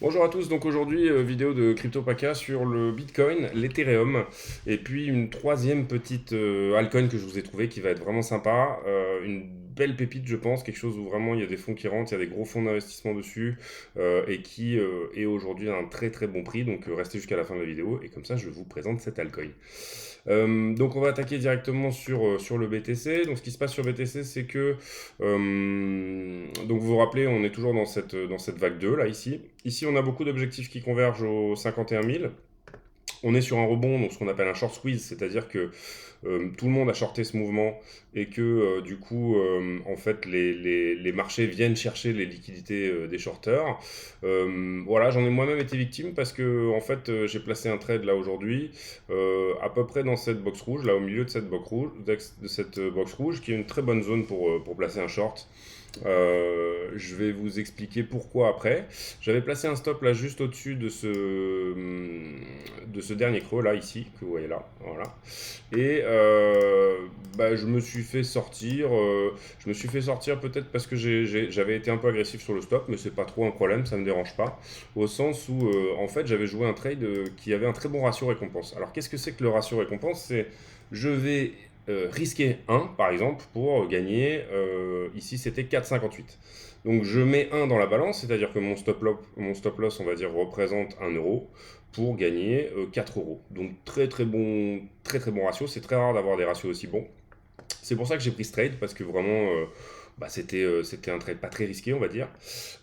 Bonjour à tous, donc aujourd'hui vidéo de CryptoPaka sur le Bitcoin, l'Ethereum et puis une troisième petite altcoin que je vous ai trouvé qui va être vraiment sympa, une belle pépite je pense, quelque chose où vraiment il y a des fonds qui rentrent, il y a des gros fonds d'investissement dessus et qui est aujourd'hui à un très très bon prix, donc restez jusqu'à la fin de la vidéo et comme ça je vous présente cette altcoin. Donc on va attaquer directement sur le BTC. Donc ce qui se passe sur BTC, c'est que, donc vous vous rappelez, on est toujours dans cette vague 2 là ici. Ici on a beaucoup d'objectifs qui convergent aux 51 000. On est sur un rebond, donc ce qu'on appelle un short squeeze, c'est-à-dire que tout le monde a shorté ce mouvement et que du coup, en fait, les marchés viennent chercher les liquidités des shorters. Voilà, j'en ai moi-même été victime parce que en fait, j'ai placé un trade là aujourd'hui, à peu près dans cette box rouge, là au milieu de cette box rouge, qui est une très bonne zone pour placer un short. Je vais vous expliquer pourquoi après. J'avais placé un stop là juste au-dessus de ce dernier creux là, ici, que vous voyez là. Voilà. Et bah, je me suis fait sortir peut-être parce que j'avais été un peu agressif sur le stop, mais c'est pas trop un problème, ça me dérange pas. Au sens où, en fait, j'avais joué un trade qui avait un très bon ratio récompense. Alors, qu'est-ce que c'est que le ratio récompense? C'est je vais risquer 1, par exemple, pour gagner, ici c'était 4,58. Donc je mets 1 dans la balance, c'est-à-dire que mon stop loss, on va dire, représente 1 euro pour gagner 4 euros. Donc très très bon ratio. C'est très rare d'avoir des ratios aussi bons. C'est pour ça que j'ai pris ce trade, parce que vraiment, bah, c'était un trade pas très risqué, on va dire.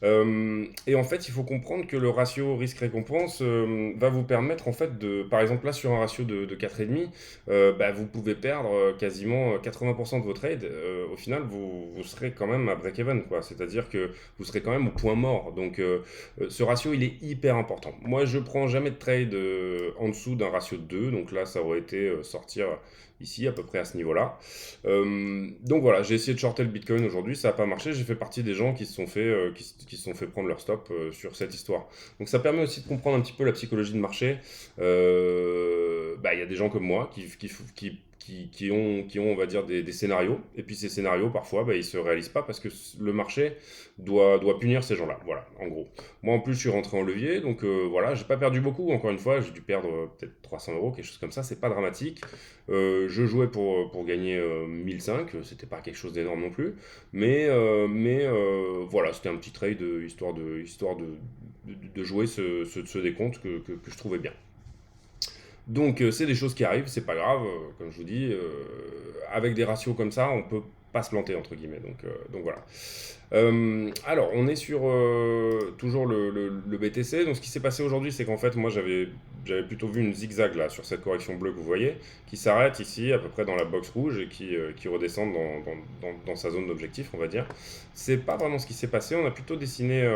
Et en fait, il faut comprendre que le ratio risque-récompense va vous permettre, en fait, par exemple, là, sur un ratio de 4,5, bah, vous pouvez perdre quasiment 80% de vos trades. Au final, vous serez quand même à break-even, quoi. C'est-à-dire que vous serez quand même au point mort. Donc, ce ratio, il est hyper important. Moi, je prends jamais de trade en dessous d'un ratio de 2. Donc là, ça aurait été sortir ici, à peu près à ce niveau-là. Donc voilà, j'ai essayé de shorter le Bitcoin aujourd'hui, ça n'a pas marché. J'ai fait partie des gens qui se sont fait prendre leur stop sur cette histoire. Donc ça permet aussi de comprendre un petit peu la psychologie de marché. Bah, il y a des gens comme moi qui ont, on va dire, des scénarios. Et puis ces scénarios, parfois, bah, ils ne se réalisent pas parce que le marché doit punir ces gens-là. Voilà, en gros. Moi, en plus, je suis rentré en levier, donc voilà, j'ai pas perdu beaucoup. Encore une fois, j'ai dû perdre peut-être 300 euros, quelque chose comme ça. C'est pas dramatique. Je jouais pour gagner 1005, c'était pas quelque chose d'énorme non plus, mais voilà, c'était un petit trade histoire de jouer ce décompte que je trouvais bien. Donc c'est des choses qui arrivent, c'est pas grave, comme je vous dis, avec des ratios comme ça, on peut pas se planter entre guillemets. Donc voilà. Alors, on est sur toujours le BTC. Donc, ce qui s'est passé aujourd'hui, c'est qu'en fait, moi, j'avais plutôt vu une zigzag là sur cette correction bleue que vous voyez, qui s'arrête ici, à peu près dans la box rouge, et qui redescend dans sa zone d'objectif, on va dire. C'est pas vraiment ce qui s'est passé. On a plutôt dessiné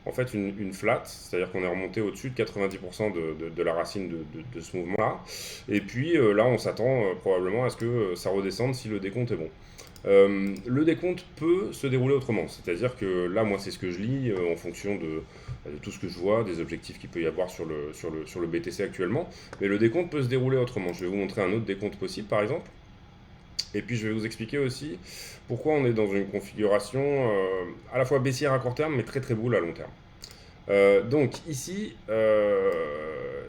en fait une flat, c'est-à-dire qu'on est remonté au-dessus de 90% de la racine de ce mouvement-là. Et puis là, on s'attend probablement à ce que ça redescende si le décompte est bon. Le décompte peut se dérouler autrement, c'est-à-dire que là, moi, c'est ce que je lis en fonction de tout ce que je vois, des objectifs qu'il peut y avoir sur le BTC actuellement, mais le décompte peut se dérouler autrement. Je vais vous montrer un autre décompte possible, par exemple, et puis je vais vous expliquer aussi pourquoi on est dans une configuration à la fois baissière à court terme, mais très très boule à long terme. Donc ici,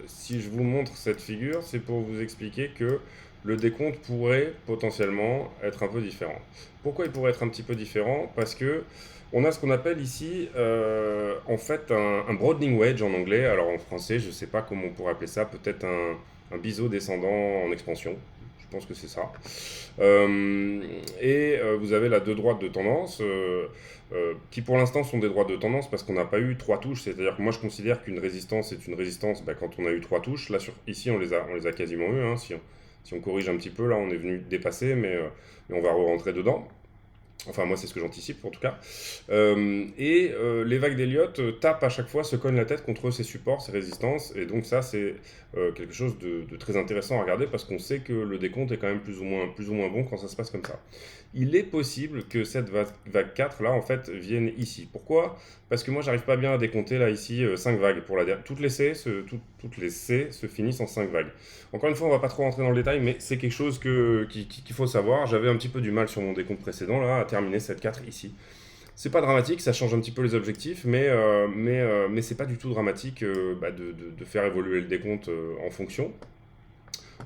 si je vous montre cette figure, c'est pour vous expliquer que le décompte pourrait potentiellement être un peu différent. Pourquoi il pourrait être un petit peu différent? Parce que on a ce qu'on appelle ici en fait un broadening wedge en anglais. Alors en français, je ne sais pas comment on pourrait appeler ça, peut-être un biseau descendant en expansion. Je pense que c'est ça. Et vous avez là deux droites de tendance qui pour l'instant sont des droites de tendance parce qu'on n'a pas eu trois touches. C'est-à-dire que moi je considère qu'une résistance est une résistance bah, quand on a eu trois touches. Là ici on les a quasiment eu. Hein. Si on corrige un petit peu, là on est venu dépasser, mais on va rentrer dedans. Enfin, moi, c'est ce que j'anticipe, en tout cas. Les vagues d'Elliott tapent à chaque fois, se cognent la tête contre ces supports, ces résistances. Et donc, ça, c'est quelque chose de très intéressant à regarder parce qu'on sait que le décompte est quand même plus ou moins bon quand ça se passe comme ça. Il est possible que cette vague 4, là, en fait, vienne ici. Pourquoi? Parce que moi, j'arrive pas bien à décompter, là, ici, 5 vagues. Toutes les C se finissent en 5 vagues. Encore une fois, on va pas trop rentrer dans le détail, mais c'est quelque chose qu'il faut savoir. J'avais un petit peu du mal sur mon décompte précédent, là, à terminer cette 4 ici. C'est pas dramatique, ça change un petit peu les objectifs, mais c'est pas du tout dramatique de faire évoluer le décompte en fonction.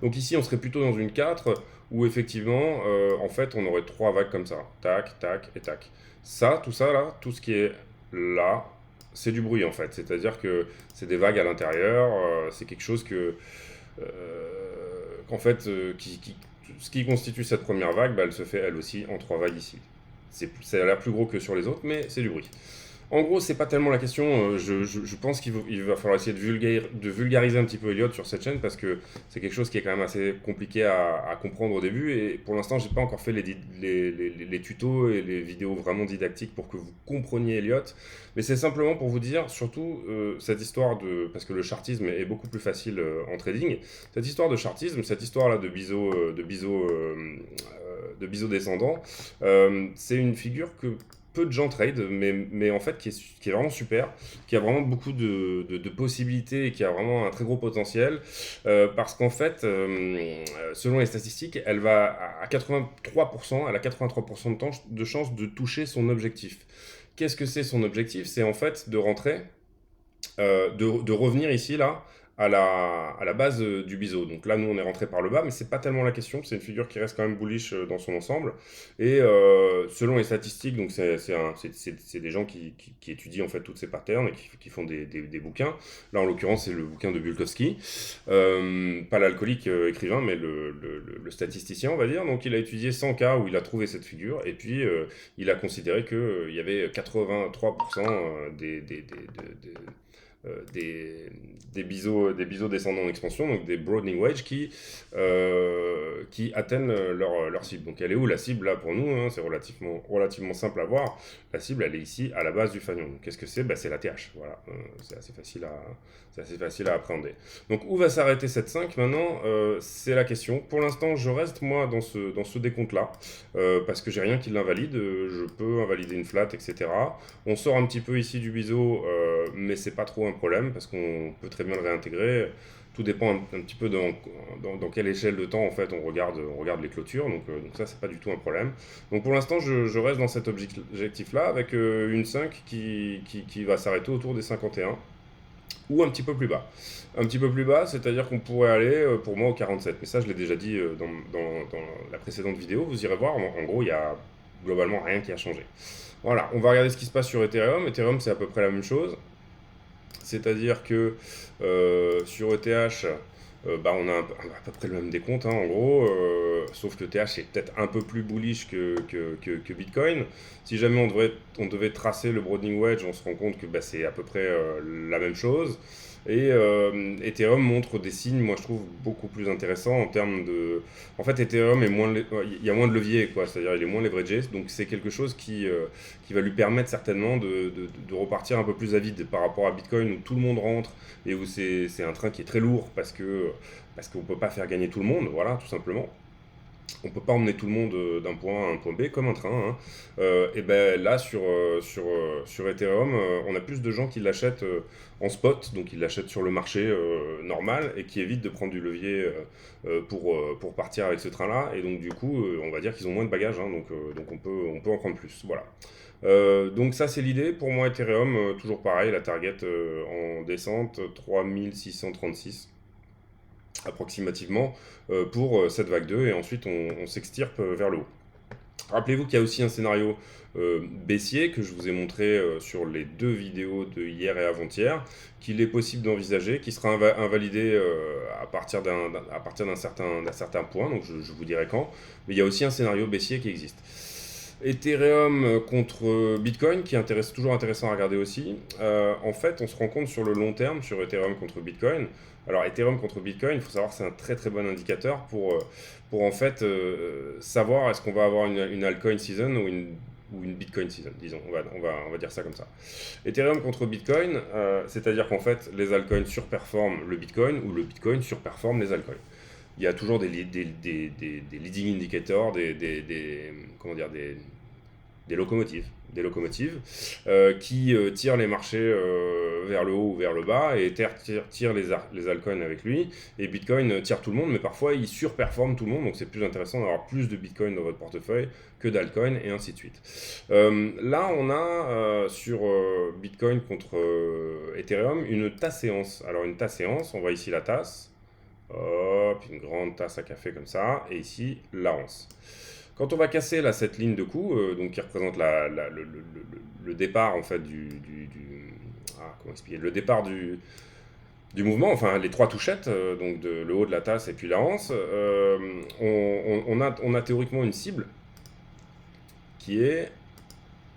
Donc ici, on serait plutôt dans une 4 où effectivement, en fait, on aurait 3 vagues comme ça. Tac, tac et tac. Ça, tout ça là, tout ce qui est là, c'est du bruit en fait. C'est-à-dire que c'est des vagues à l'intérieur, c'est quelque chose euh, qu'en fait, ce qui constitue cette première vague, bah, elle se fait elle aussi en 3 vagues ici. Ça a l'air plus gros que sur les autres, mais c'est du bruit. En gros, c'est pas tellement la question. Je pense il va falloir essayer de vulgariser un petit peu Elliott sur cette chaîne parce que c'est quelque chose qui est quand même assez compliqué à comprendre au début. Et pour l'instant, j'ai pas encore fait les tutos et les vidéos vraiment didactiques pour que vous compreniez Elliott. Mais c'est simplement pour vous dire, surtout, cette histoire de. Parce que le chartisme est beaucoup plus facile en trading. Cette histoire de chartisme, cette histoire-là de biseau descendant, c'est une figure que peu de gens trade, mais en fait qui est vraiment super, qui a vraiment beaucoup de possibilités et qui a vraiment un très gros potentiel, parce qu'en fait, selon les statistiques, elle va à 83%, elle a 83% de chance de toucher son objectif. Qu'est-ce que c'est son objectif? C'est en fait de rentrer de revenir ici, là, à la base du biseau. Donc là, nous, on est rentré par le bas, mais c'est pas tellement la question. C'est une figure qui reste quand même bullish dans son ensemble. Et selon les statistiques, donc c'est des gens qui étudient en fait toutes ces patterns et qui font des bouquins. Là, en l'occurrence, c'est le bouquin de Bulkowski. Pas l'alcoolique écrivain, mais le statisticien, on va dire. Donc il a étudié 100 cas où il a trouvé cette figure. Et puis, il a considéré qu'il y avait 83% des biseaux descendants en expansion, donc des broadening wedge qui atteignent leur cible. Donc elle est où la cible là pour nous, hein? C'est relativement simple à voir. La cible, elle est ici à la base du fanion. Qu'est-ce que c'est? C'est la TH. Voilà, c'est assez facile à appréhender. Donc où va s'arrêter cette 5 maintenant? C'est la question. Pour l'instant, je reste moi dans ce décompte là, parce que j'ai rien qui l'invalide. Je peux invalider une flat, etc. On sort un petit peu ici du biseau, mais c'est pas trop un problème parce qu'on peut très bien le réintégrer. Tout dépend un petit peu dans quelle échelle de temps en fait on regarde les clôtures. Donc ça, c'est pas du tout un problème. Donc pour l'instant, je reste dans cet objectif là avec une 5 qui va s'arrêter autour des 51 ou un petit peu plus bas. Un petit peu plus bas, c'est-à-dire qu'on pourrait aller pour moi au 47. Mais ça, je l'ai déjà dit dans la précédente vidéo. Vous irez voir. En gros, il y a globalement rien qui a changé. Voilà, on va regarder ce qui se passe sur Ethereum. Ethereum, c'est à peu près la même chose. C'est-à-dire que sur ETH, on a à peu près le même décompte, hein, en gros, sauf que ETH est peut-être un peu plus bullish que Bitcoin. Si jamais on devait tracer le broadening wedge, on se rend compte que c'est à peu près la même chose. Et Ethereum montre des signes, moi je trouve, beaucoup plus intéressants en termes de... En fait, Ethereum il y a moins de levier, quoi. C'est-à-dire il est moins leveragé, donc c'est quelque chose qui va lui permettre certainement de repartir un peu plus à vide par rapport à Bitcoin où tout le monde rentre et où c'est un train qui est très lourd parce qu'on ne peut pas faire gagner tout le monde, voilà, tout simplement. On peut pas emmener tout le monde d'un point A à un point B comme un train, hein. Et ben là sur Ethereum, on a plus de gens qui l'achètent en spot, donc ils l'achètent sur le marché normal et qui évitent de prendre du levier pour partir avec ce train-là. Et donc du coup, on va dire qu'ils ont moins de bagages, hein, donc on peut en prendre plus. Voilà. Donc ça c'est l'idée. Pour moi Ethereum, toujours pareil, la target en descente 3636 approximativement pour cette vague 2 et ensuite on s'extirpe vers le haut. Rappelez-vous qu'il y a aussi un scénario baissier que je vous ai montré sur les 2 vidéos de hier et avant-hier, qu'il est possible d'envisager, qui sera invalidé à partir d'un certain point, donc je vous dirai quand, mais il y a aussi un scénario baissier qui existe. Ethereum contre Bitcoin, qui est toujours intéressant à regarder aussi. En fait, on se rend compte sur le long terme, sur Ethereum contre Bitcoin. Alors, Ethereum contre Bitcoin, il faut savoir que c'est un très très bon indicateur pour en fait savoir est-ce qu'on va avoir une altcoin season ou une Bitcoin season, disons. On va dire ça comme ça. Ethereum contre Bitcoin, c'est-à-dire qu'en fait, les altcoins surperforment le Bitcoin ou le Bitcoin surperforme les altcoins. Il y a toujours des leading indicators, comment dire, des locomotives qui tirent les marchés vers le haut ou vers le bas, et Ether tire les altcoins avec lui, et Bitcoin tire tout le monde, mais parfois il surperforme tout le monde, donc c'est plus intéressant d'avoir plus de Bitcoin dans votre portefeuille que d'altcoin, et ainsi de suite. Là, on a sur Bitcoin contre Ethereum une tasse-séance. Alors une tasse-séance, on voit ici la tasse, hop, une grande tasse à café comme ça, et ici la anse. Quand on va casser là, cette ligne de coup, donc qui représente le départ en fait comment expliquer, le départ du mouvement, enfin les trois touchettes, donc le haut de la tasse et puis la anse, on a théoriquement une cible qui est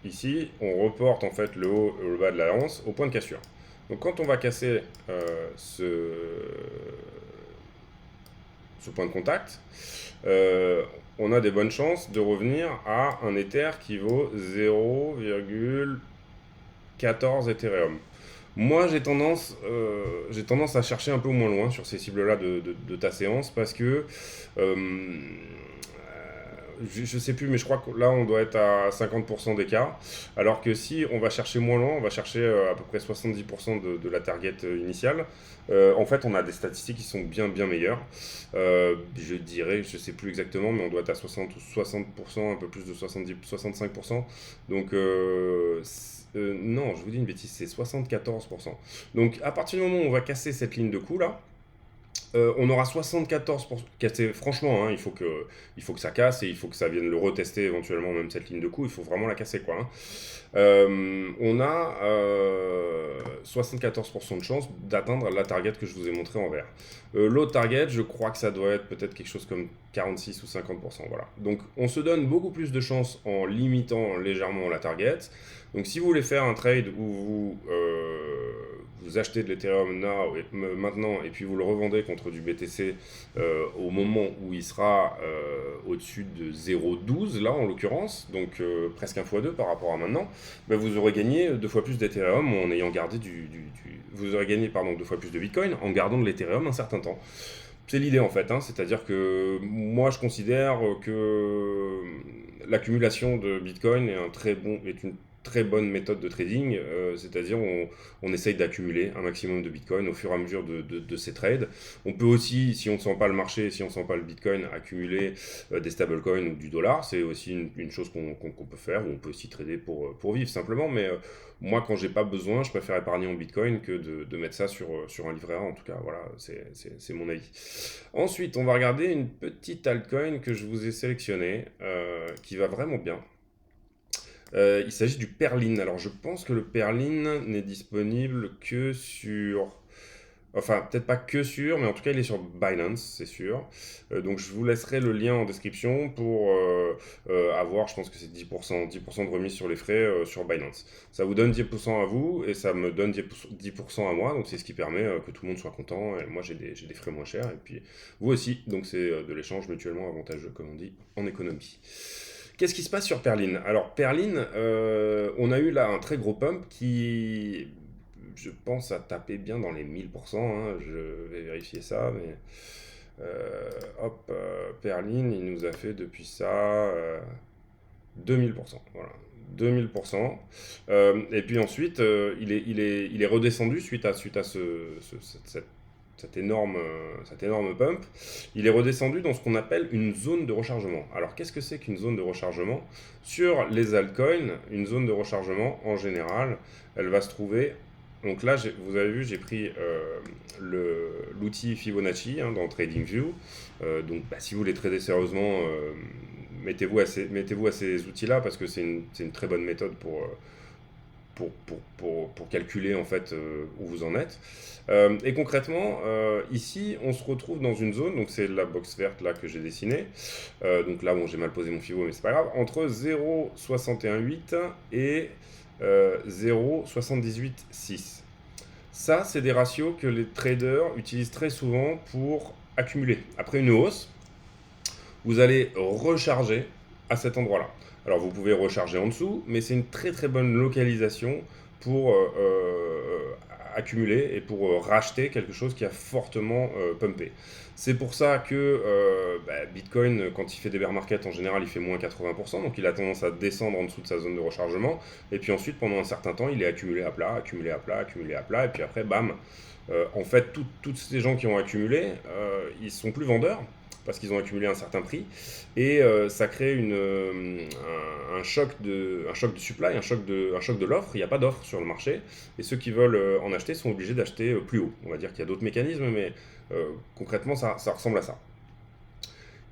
ici, on reporte en fait le haut et le bas de la anse au point de cassure. Donc quand on va casser ce point de contact, on a des bonnes chances de revenir à un Ether qui vaut 0,14 Ethereum. Moi, j'ai tendance à chercher un peu moins loin sur ces cibles-là de ta séance, parce que je sais plus, mais je crois que là, on doit être à 50% d'écart. Alors que si on va chercher moins loin, on va chercher à peu près 70% de la target initiale. En fait, on a des statistiques qui sont bien meilleures. Je dirais, je sais plus exactement, mais on doit être à 60%, un peu plus de 65%. Donc, non, je vous dis une bêtise, c'est 74%. Donc, à partir du moment où on va casser cette ligne de coup là, on aura 74%. Franchement, hein, il faut que ça casse, et il faut que ça vienne le retester éventuellement, même cette ligne de coup. Il faut vraiment la casser, quoi. Hein. On a 74% de chance d'atteindre la target que je vous ai montré en vert. L'autre target, je crois que ça doit être peut-être quelque chose comme 46 ou 50%. Voilà. Donc on se donne beaucoup plus de chance en limitant légèrement la target. Donc si vous voulez faire un trade où vous achetez de l'Ethereum maintenant, et puis vous le revendez contre du BTC au moment où il sera au-dessus de 0,12, là en l'occurrence, donc presque 1 x 2 par rapport à maintenant, ben vous aurez gagné 2 fois plus d'Ethereum en ayant gardé vous aurez gagné 2 fois plus de Bitcoin en gardant de l'Ethereum un certain temps. C'est l'idée en fait, hein. C'est-à-dire que moi je considère que l'accumulation de Bitcoin est une très bonne méthode de trading, c'est-à-dire on essaye d'accumuler un maximum de Bitcoin au fur et à mesure de ces trades. On peut aussi, si on ne sent pas le marché, si on ne sent pas le Bitcoin, accumuler des stablecoins ou du dollar. C'est aussi une chose qu'on peut faire, ou on peut aussi trader pour vivre simplement, mais moi quand j'ai pas besoin, je préfère épargner en Bitcoin que de mettre ça sur un livret A, en tout cas. Voilà, c'est mon avis. Ensuite, on va regarder une petite altcoin que je vous ai sélectionnée, qui va vraiment bien. Il s'agit du Perlin. Alors je pense que le Perlin n'est disponible que sur... Enfin, peut-être pas que sur, mais en tout cas il est sur Binance, c'est sûr. Donc je vous laisserai le lien en description pour avoir, je pense que c'est 10% de remise sur les frais sur Binance. Ça vous donne 10% à vous, et ça me donne 10% à moi, donc c'est ce qui permet que tout le monde soit content. Et moi j'ai des frais moins chers, et puis vous aussi, donc c'est de l'échange mutuellement avantageux, comme on dit en économie. Qu'est-ce qui se passe sur Perlin? Alors Perlin, on a eu là un très gros pump qui, je pense, a tapé bien dans les 1000%. Hein, je vais vérifier ça, mais Perlin, il nous a fait depuis ça 2000%. Voilà. 2000%. Et puis ensuite, il est redescendu suite à cet énorme pump. Il est redescendu dans ce qu'on appelle une zone de rechargement. Alors qu'est-ce que c'est qu'une zone de rechargement? Sur les altcoins, une zone de rechargement, en général, elle va se trouver... Donc là, vous avez vu, j'ai pris l'outil Fibonacci, hein, dans TradingView. Donc si vous voulez trader sérieusement, mettez-vous à ces outils-là, parce que c'est une très bonne méthode pour calculer en fait où vous en êtes. Et concrètement, ici, on se retrouve dans une zone, donc c'est la box verte là que j'ai dessinée. Donc là, bon, j'ai mal posé mon Fibo, mais c'est pas grave. Entre 0,618 et 0,786. Ça, c'est des ratios que les traders utilisent très souvent pour accumuler. Après une hausse, vous allez recharger à cet endroit-là. Alors vous pouvez recharger en dessous, mais c'est une très très bonne localisation pour accumuler et pour racheter quelque chose qui a fortement pumpé. C'est pour ça que Bitcoin, quand il fait des bear markets, en général, il fait moins 80%, donc il a tendance à descendre en dessous de sa zone de rechargement, et puis ensuite, pendant un certain temps, il est accumulé à plat, accumulé à plat, accumulé à plat, et puis après, bam, en fait, toutes ces gens qui ont accumulé, ils sont plus vendeurs, parce qu'ils ont accumulé un certain prix, et ça crée un choc un choc de supply, un choc de l'offre. Il n'y a pas d'offre sur le marché, et ceux qui veulent en acheter sont obligés d'acheter plus haut. On va dire qu'il y a d'autres mécanismes, mais concrètement, ça ressemble à ça.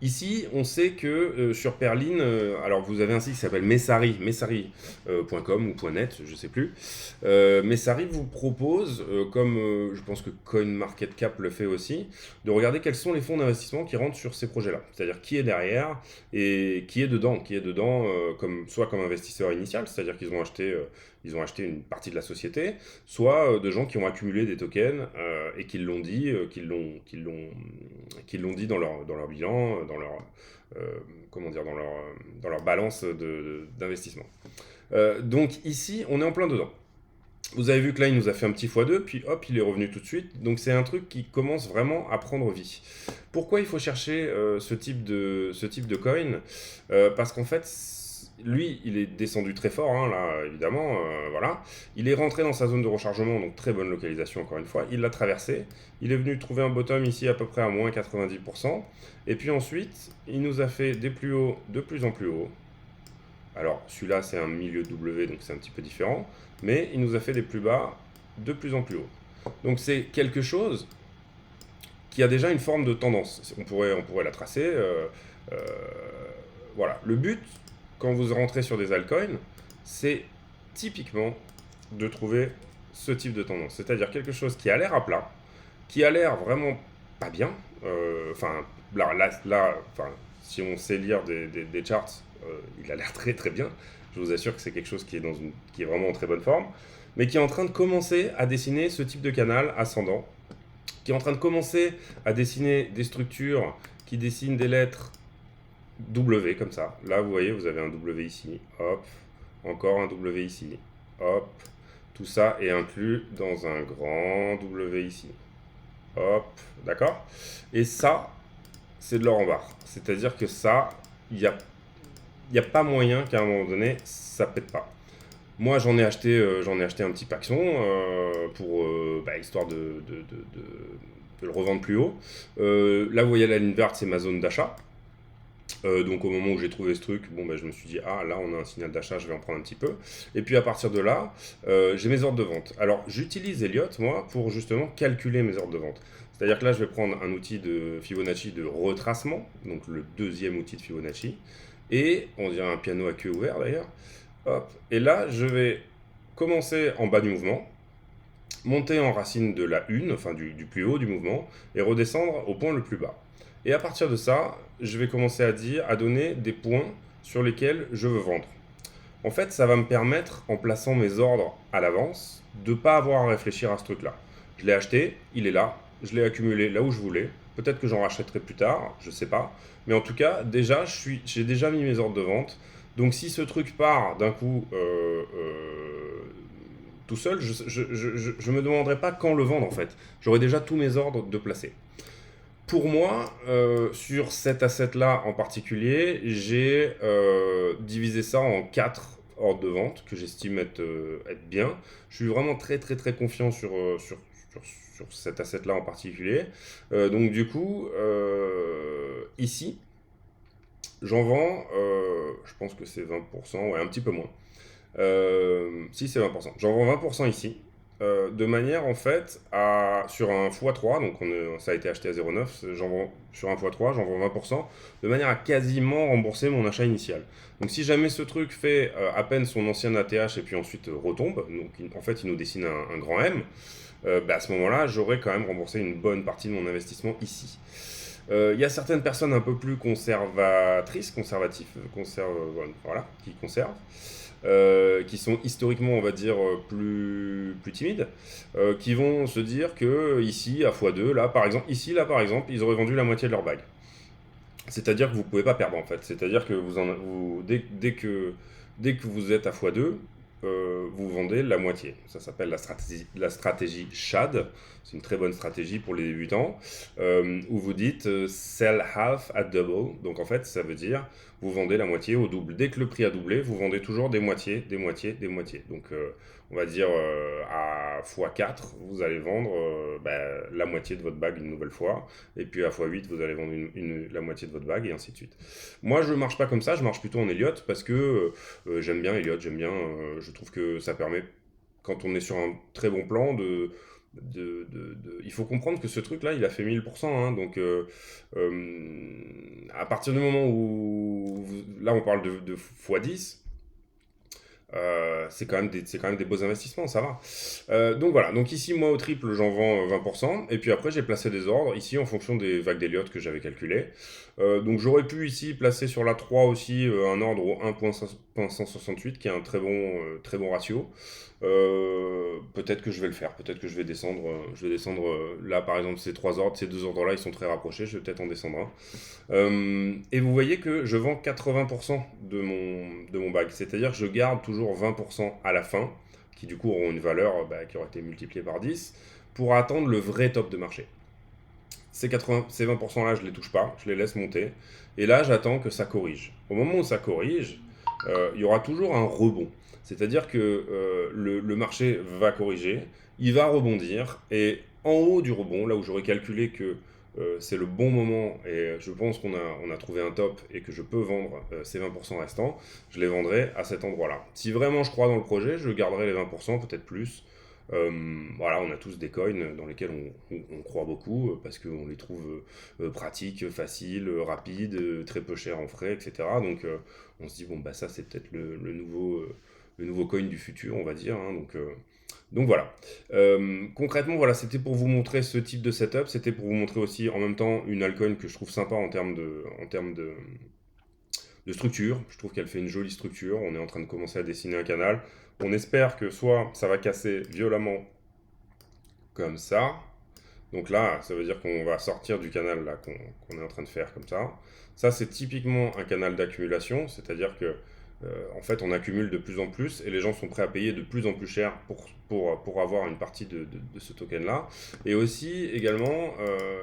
Ici, on sait que sur Perlin, alors vous avez un site qui s'appelle messari.com ou .net, je ne sais plus. Messari vous propose, comme je pense que CoinMarketCap le fait aussi, de regarder quels sont les fonds d'investissement qui rentrent sur ces projets-là. C'est-à-dire qui est derrière et qui est dedans. Soit comme investisseur initial, c'est-à-dire qu'ils ont acheté une partie de la société, soit de gens qui ont accumulé des tokens et qui l'ont dit, dit dans leur bilan, dans leur balance d'investissement. Donc ici, on est en plein dedans. Vous avez vu que là, il nous a fait un petit x2, puis hop, il est revenu tout de suite. Donc c'est un truc qui commence vraiment à prendre vie. Pourquoi il faut chercher ce type de coin Parce qu'en fait, lui, il est descendu très fort, hein, là, évidemment, voilà. Il est rentré dans sa zone de rechargement, donc très bonne localisation, encore une fois. Il l'a traversé. Il est venu trouver un bottom ici à peu près à moins 90%. Et puis ensuite, il nous a fait des plus hauts de plus en plus hauts. Alors, celui-là, c'est un milieu W, donc c'est un petit peu différent. Mais il nous a fait des plus bas de plus en plus hauts. Donc c'est quelque chose qui a déjà une forme de tendance. On pourrait la tracer. Voilà. Le but, quand vous rentrez sur des altcoins, c'est typiquement de trouver ce type de tendance. C'est-à-dire quelque chose qui a l'air à plat, qui a l'air vraiment pas bien. Si on sait lire des charts, il a l'air très très bien. Je vous assure que c'est quelque chose qui est vraiment en très bonne forme, mais qui est en train de commencer à dessiner ce type de canal ascendant, qui est en train de commencer à dessiner des structures qui dessinent des lettres W comme ça. Là, vous voyez, vous avez un W ici, hop, encore un W ici, hop. Tout ça est inclus dans un grand W ici. Hop, d'accord? Et ça, c'est de l'or en barre. C'est-à-dire que ça, il n'y a pas moyen qu'à un moment donné, ça pète pas. Moi, j'en ai acheté un petit paxon pour histoire de le revendre plus haut. Là, vous voyez la ligne verte, c'est ma zone d'achat. Donc au moment où j'ai trouvé ce truc, je me suis dit, ah là on a un signal d'achat, je vais en prendre un petit peu. Et puis à partir de là, j'ai mes ordres de vente. Alors j'utilise Elliott, moi, pour justement calculer mes ordres de vente. C'est-à-dire que là, je vais prendre un outil de Fibonacci de retracement, donc le deuxième outil de Fibonacci. Et on dirait un piano à queue ouvert d'ailleurs. Hop. Et là, je vais commencer en bas du mouvement, monter en racine de la une, enfin du plus haut du mouvement, et redescendre au point le plus bas. Et à partir de ça, je vais commencer à donner des points sur lesquels je veux vendre. En fait, ça va me permettre, en plaçant mes ordres à l'avance, de ne pas avoir à réfléchir à ce truc-là. Je l'ai acheté, il est là, je l'ai accumulé là où je voulais. Peut-être que j'en rachèterai plus tard, je ne sais pas. Mais en tout cas, déjà, j'ai déjà mis mes ordres de vente. Donc si ce truc part d'un coup tout seul, je me demanderai pas quand le vendre en fait. J'aurai déjà tous mes ordres de placer. Pour moi, sur cet asset-là en particulier, j'ai divisé ça en 4 ordres de vente que j'estime être bien. Je suis vraiment très très très confiant sur cet asset-là en particulier. Donc du coup, ici, j'en vends, je pense que c'est 20%, ouais, un petit peu moins. Si c'est 20%. J'en vends 20% ici. De manière en fait sur un x3, donc ça a été acheté à 0,9, sur un x3, j'en vends 20%, de manière à quasiment rembourser mon achat initial. Donc si jamais ce truc fait à peine son ancien ATH et puis ensuite retombe, donc en fait il nous dessine un grand M, à ce moment-là j'aurais quand même remboursé une bonne partie de mon investissement ici. Il y a certaines personnes un peu plus conservatrices, qui conservent. Qui sont historiquement, on va dire, plus timides, qui vont se dire que ici, à x2, là par exemple, ils auraient vendu la moitié de leur bague. C'est-à-dire que vous ne pouvez pas perdre en fait. C'est-à-dire que dès que vous êtes à x2, vous vendez la moitié. Ça s'appelle la stratégie SHAD. C'est une très bonne stratégie pour les débutants, où vous dites sell half at double. Donc en fait, ça veut dire vous vendez la moitié au double. Dès que le prix a doublé, vous vendez toujours des moitiés, des moitiés, des moitiés. Donc on va dire à x4, vous allez vendre la moitié de votre bague une nouvelle fois. Et puis à x8, vous allez vendre la moitié de votre bague et ainsi de suite. Moi, je marche pas comme ça, je marche plutôt en Elliott parce que j'aime bien Elliott, je trouve que ça permet, quand on est sur un très bon plan, il faut comprendre que ce truc-là, il a fait 1000%, hein, donc à partir du moment où, là on parle de x10, c'est quand même des beaux investissements, ça va. Donc voilà, donc ici, moi au triple, j'en vends 20%, et puis après, j'ai placé des ordres, ici, en fonction des vagues d'Elliott que j'avais calculées. Donc j'aurais pu ici placer sur la 3 aussi un ordre au 1.168, qui est un très bon ratio. Peut-être que je vais le faire, peut-être que je vais descendre là par exemple ces trois ordres, ces deux ordres là ils sont très rapprochés, je vais peut-être en descendre un. Et vous voyez que je vends 80% de mon bag, c'est-à-dire que je garde toujours 20% à la fin, qui du coup auront une valeur qui aura été multipliée par 10, pour attendre le vrai top de marché. Ces 20% là, je les touche pas, je les laisse monter, et là j'attends que ça corrige. Au moment où ça corrige, il y aura toujours un rebond. C'est-à-dire que le marché va corriger, il va rebondir, et en haut du rebond, là où j'aurais calculé que c'est le bon moment, et je pense on a trouvé un top, et que je peux vendre ces 20% restants, je les vendrai à cet endroit-là. Si vraiment je crois dans le projet, je garderai les 20%, peut-être plus. Voilà, on a tous des coins dans lesquels on croit beaucoup parce qu'on les trouve pratiques, faciles, rapides, très peu chers en frais, etc. Donc on se dit, bon, bah ça c'est peut-être le nouveau coin du futur, on va dire, hein. Donc voilà. Concrètement, voilà, c'était pour vous montrer ce type de setup. C'était pour vous montrer aussi en même temps une altcoin que je trouve sympa en termes de structure. Je trouve qu'elle fait une jolie structure. On est en train de commencer à dessiner un canal. On espère que soit ça va casser violemment comme ça. Donc là, ça veut dire qu'on va sortir du canal là qu'on est en train de faire comme ça. Ça, c'est typiquement un canal d'accumulation, c'est-à-dire que en fait, on accumule de plus en plus et les gens sont prêts à payer de plus en plus cher pour avoir une partie de ce token-là. Et aussi, également,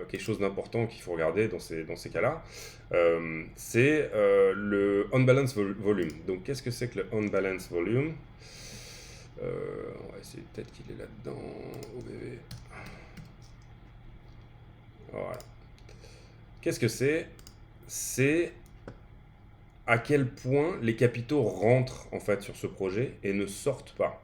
quelque chose d'important qu'il faut regarder dans ces cas-là, c'est le unbalanced volume. Donc, qu'est-ce que c'est que le unbalanced volume? On va essayer, peut-être qu'il est là-dedans. Oh bébé. Voilà. Qu'est-ce que c'est? C'est à quel point les capitaux rentrent en fait sur ce projet et ne sortent pas.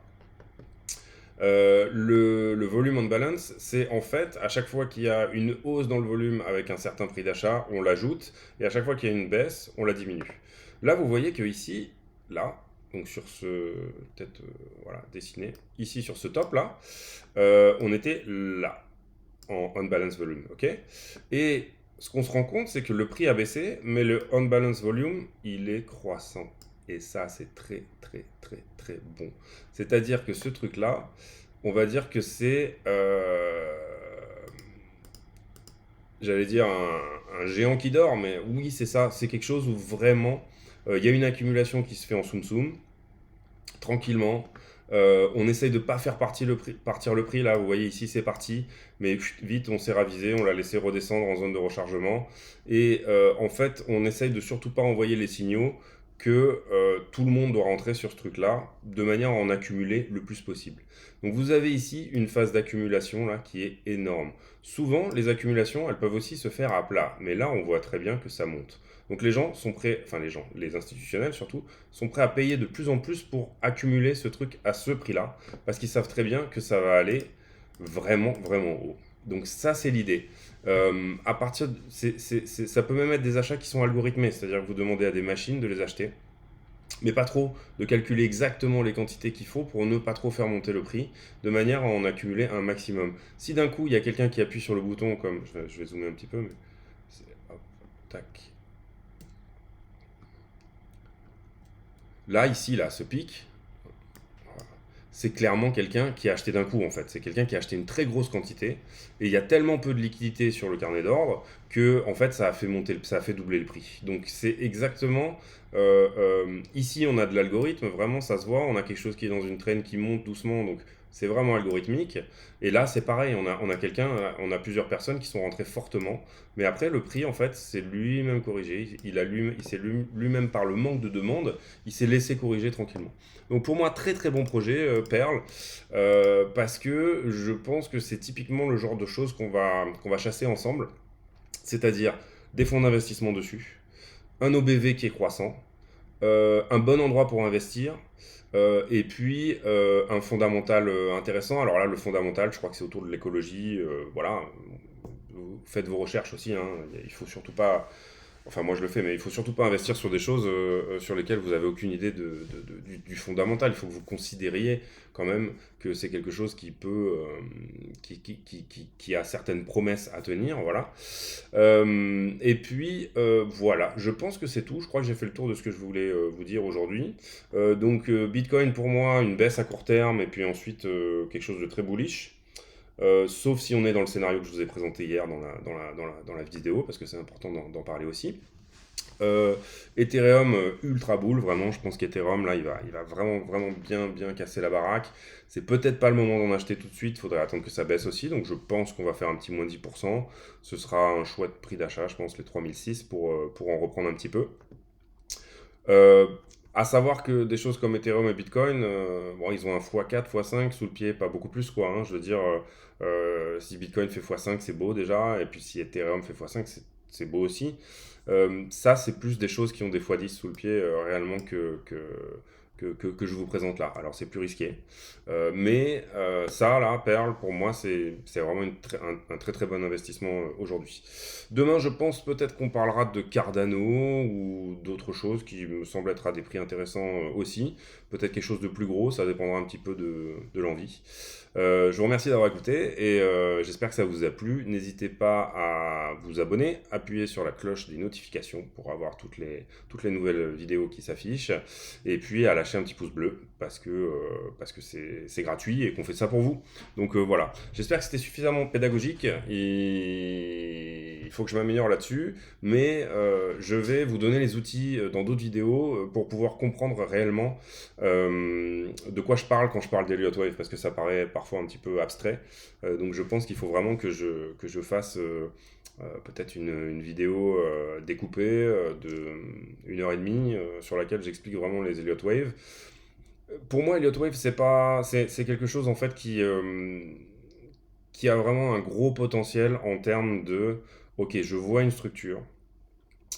Le volume on balance, c'est en fait à chaque fois qu'il y a une hausse dans le volume avec un certain prix d'achat, on l'ajoute, et à chaque fois qu'il y a une baisse, on la diminue. Là, vous voyez que ici, là, donc sur ce, peut-être voilà, dessiné, ici sur ce top là, on était là en unbalanced volume, ok? Et ce qu'on se rend compte, c'est que le prix a baissé, mais le unbalanced volume, il est croissant. Et ça, c'est très, très, très, très bon. C'est-à-dire que ce truc-là, on va dire que c'est, j'allais dire, un géant qui dort, mais oui, c'est ça. C'est quelque chose où vraiment, il y a une accumulation qui se fait en soum-soum, tranquillement. On essaye de ne pas faire partir le prix. Là, vous voyez ici, c'est parti. Mais vite, on s'est ravisé, on l'a laissé redescendre en zone de rechargement. Et en fait, on essaye de surtout pas envoyer les signaux que tout le monde doit rentrer sur ce truc-là, de manière à en accumuler le plus possible. Donc vous avez ici une phase d'accumulation là qui est énorme. Souvent, les accumulations, elles peuvent aussi se faire à plat. Mais là, on voit très bien que ça monte. Donc les gens sont prêts, enfin les institutionnels surtout, sont prêts à payer de plus en plus pour accumuler ce truc à ce prix-là, parce qu'ils savent très bien que ça va aller vraiment, vraiment haut. Donc ça, c'est l'idée. À partir ça peut même être des achats qui sont algorithmés, c'est-à-dire que vous demandez à des machines de les acheter, mais pas trop, de calculer exactement les quantités qu'il faut pour ne pas trop faire monter le prix, de manière à en accumuler un maximum. Si d'un coup, il y a quelqu'un qui appuie sur le bouton, comme je vais zoomer un petit peu, mais hop, tac. Là, ici, là, ce pic, c'est clairement quelqu'un qui a acheté d'un coup en fait. C'est quelqu'un qui a acheté une très grosse quantité et il y a tellement peu de liquidité sur le carnet d'ordre que en fait ça a fait ça a fait doubler le prix. Donc c'est exactement ici on a de l'algorithme, vraiment ça se voit, on a quelque chose qui est dans une traîne qui monte doucement, donc c'est vraiment algorithmique. Et là c'est pareil, on a quelqu'un, on a plusieurs personnes qui sont rentrées fortement, mais après le prix en fait c'est lui-même corrigé. Il s'est lui-même par le manque de demande, il s'est laissé corriger tranquillement. Donc pour moi, très très bon projet, Perle, parce que je pense que c'est typiquement le genre de choses qu'on va chasser ensemble, c'est-à-dire des fonds d'investissement dessus, un OBV qui est croissant, un bon endroit pour investir, et puis un fondamental intéressant. Alors là, le fondamental, je crois que c'est autour de l'écologie, voilà. Vous faites vos recherches aussi, hein. Il faut surtout pas. Enfin, moi je le fais, mais il faut surtout pas investir sur des choses sur lesquelles vous avez aucune idée du fondamental. Il faut que vous considériez quand même que c'est quelque chose qui peut, qui a certaines promesses à tenir, voilà. Et puis voilà, je pense que c'est tout. Je crois que j'ai fait le tour de ce que je voulais vous dire aujourd'hui. Donc Bitcoin pour moi, une baisse à court terme, et puis ensuite quelque chose de très bullish. Sauf si on est dans le scénario que je vous ai présenté hier dans la vidéo, parce que c'est important d'en parler aussi. Ethereum ultra bull, vraiment, je pense qu'Ethereum là il va vraiment, vraiment bien casser la baraque. C'est peut-être pas le moment d'en acheter tout de suite, il faudrait attendre que ça baisse aussi, donc je pense qu'on va faire un petit moins 10%. Ce sera un chouette prix d'achat, je pense, les 3006 pour en reprendre un petit peu. Euh, à savoir que des choses comme Ethereum et Bitcoin, bon, ils ont un x4, x5 sous le pied, pas beaucoup plus quoi, hein. Je veux dire, si Bitcoin fait x5, c'est beau déjà, et puis si Ethereum fait x5, c'est beau aussi. Ça, c'est plus des choses qui ont des x10 sous le pied réellement que je vous présente là. Alors, c'est plus risqué. Mais ça, là, Perle, pour moi, c'est vraiment un très très bon investissement aujourd'hui. Demain, je pense peut-être qu'on parlera de Cardano ou d'autres choses qui me semblent être à des prix intéressants aussi. Peut-être quelque chose de plus gros, ça dépendra un petit peu de l'envie. Je vous remercie d'avoir écouté et j'espère que ça vous a plu. N'hésitez pas à vous abonner, appuyer sur la cloche des notifications pour avoir toutes les nouvelles vidéos qui s'affichent et puis à lâcher un petit pouce bleu parce que c'est gratuit et qu'on fait ça pour vous. Donc voilà, j'espère que c'était suffisamment pédagogique. Il faut que je m'améliore là-dessus, mais je vais vous donner les outils dans d'autres vidéos pour pouvoir comprendre réellement de quoi je parle quand je parle d'Elliott Wave, parce que ça paraît parfois un petit peu abstrait. Donc je pense qu'il faut vraiment que je fasse peut-être une vidéo découpée de 1 heure et demie sur laquelle j'explique vraiment les Elliott Wave. Pour moi, Elliott Wave, c'est quelque chose en fait qui a vraiment un gros potentiel en termes de, ok, je vois une structure,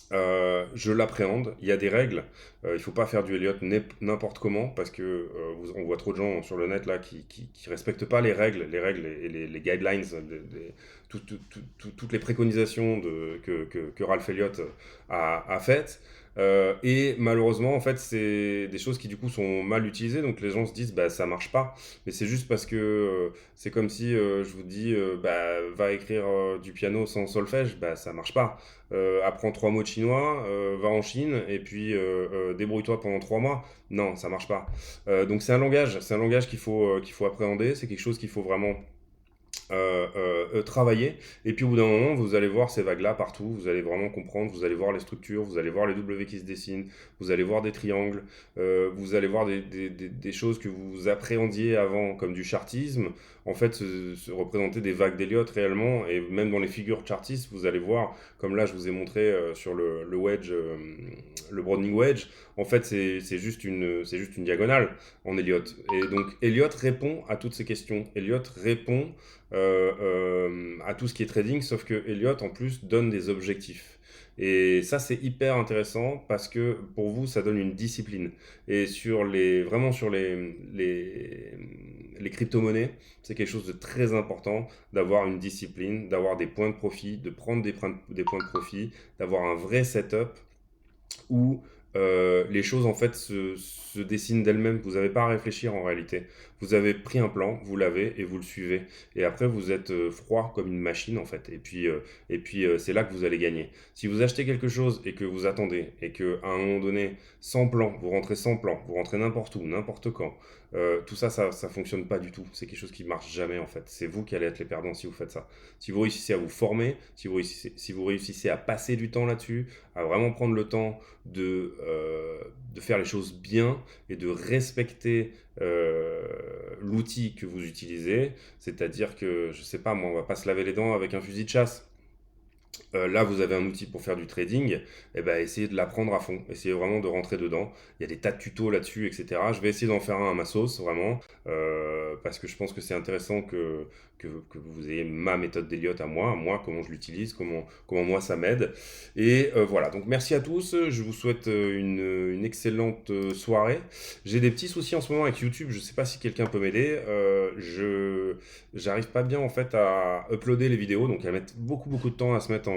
je l'appréhende, il y a des règles, il ne faut pas faire du Elliott n'importe comment parce que on voit trop de gens sur le net là qui respectent pas les règles et les guidelines, toutes les préconisations que Ralph Elliott a faites. Et malheureusement, en fait, c'est des choses qui du coup sont mal utilisées, donc les gens se disent bah ça marche pas. Mais c'est juste parce que c'est comme si je vous dis bah va écrire du piano sans solfège, bah ça marche pas. Apprends 3 mots de chinois, va en Chine et puis débrouille-toi pendant 3 mois. Non, ça marche pas. Donc c'est un langage qu'il faut appréhender, c'est quelque chose qu'il faut vraiment travailler. Et puis au bout d'un moment, vous allez voir ces vagues-là partout, vous allez vraiment comprendre, vous allez voir les structures, vous allez voir les W qui se dessinent, vous allez voir des triangles, vous allez voir des choses que vous appréhendiez avant comme du chartisme, en fait se représenter des vagues d'Elliott réellement, et même dans les figures chartistes, vous allez voir, comme là je vous ai montré sur le wedge, le broadening wedge, en fait c'est juste une diagonale en Elliott. Et donc Elliott répond à toutes ces questions. Elliott répond à tout ce qui est trading, sauf que Elliott en plus donne des objectifs. Et ça c'est hyper intéressant parce que pour vous ça donne une discipline. Et vraiment sur les crypto-monnaies, c'est quelque chose de très important d'avoir une discipline, d'avoir des points de profit, de prendre des points de profit, d'avoir un vrai setup où les choses en fait se dessinent d'elles-mêmes. Vous n'avez pas à réfléchir en réalité. Vous avez pris un plan, vous l'avez et vous le suivez. Et après, vous êtes froid comme une machine en fait. Et puis c'est là que vous allez gagner. Si vous achetez quelque chose et que vous attendez et que à un moment donné, sans plan, sans plan, vous rentrez n'importe où, n'importe quand, tout ça, ça fonctionne pas du tout. C'est quelque chose qui marche jamais en fait. C'est vous qui allez être les perdants si vous faites ça. Si vous réussissez à vous former, si vous réussissez à passer du temps là-dessus, à vraiment prendre le temps de faire les choses bien et de respecter l'outil que vous utilisez, c'est-à-dire que, je sais pas, moi, on va pas se laver les dents avec un fusil de chasse. Là, vous avez un outil pour faire du trading, et ben, essayez de l'apprendre à fond, essayez vraiment de rentrer dedans. Il y a des tas de tutos là-dessus, etc. Je vais essayer d'en faire un à ma sauce, vraiment, parce que je pense que c'est intéressant que vous ayez ma méthode d'Eliott à moi, comment je l'utilise, comment moi ça m'aide. Et voilà, donc merci à tous, je vous souhaite une excellente soirée. J'ai des petits soucis en ce moment avec YouTube, je sais pas si quelqu'un peut m'aider. J'arrive pas bien en fait à uploader les vidéos, donc elles mettent beaucoup de temps à se mettre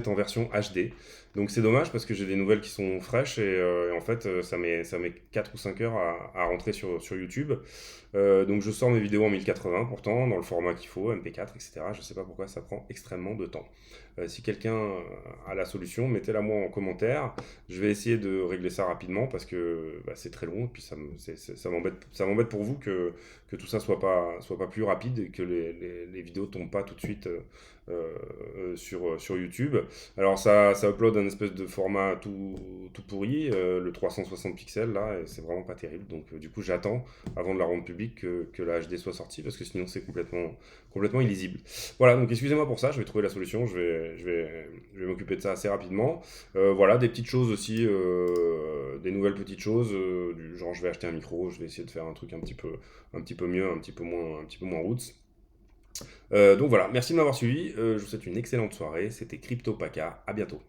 en version HD. Donc c'est dommage parce que j'ai des nouvelles qui sont fraîches et en fait ça met 4 ou 5 heures à rentrer sur YouTube. Donc je sors mes vidéos en 1080 pourtant, dans le format qu'il faut, MP4, etc. Je sais pas pourquoi ça prend extrêmement de temps. Si quelqu'un a la solution, mettez-la moi en commentaire. Je vais essayer de régler ça rapidement parce que bah, c'est très long et puis ça m'embête pour vous que tout ça soit pas plus rapide et que les vidéos tombent pas tout de suite sur YouTube. Alors ça upload un espèce de format tout pourri, le 360 pixels là, et c'est vraiment pas terrible. Donc du coup j'attends avant de la rendre publique que la HD soit sortie parce que sinon c'est complètement illisible. Voilà, donc excusez-moi pour ça, je vais trouver la solution, je vais m'occuper de ça assez rapidement. Voilà, des petites choses aussi, des nouvelles petites choses, du genre je vais acheter un micro, je vais essayer de faire un truc un petit peu mieux, un petit peu moins roots. Donc voilà, merci de m'avoir suivi, je vous souhaite une excellente soirée, c'était CryptoPaka, à bientôt.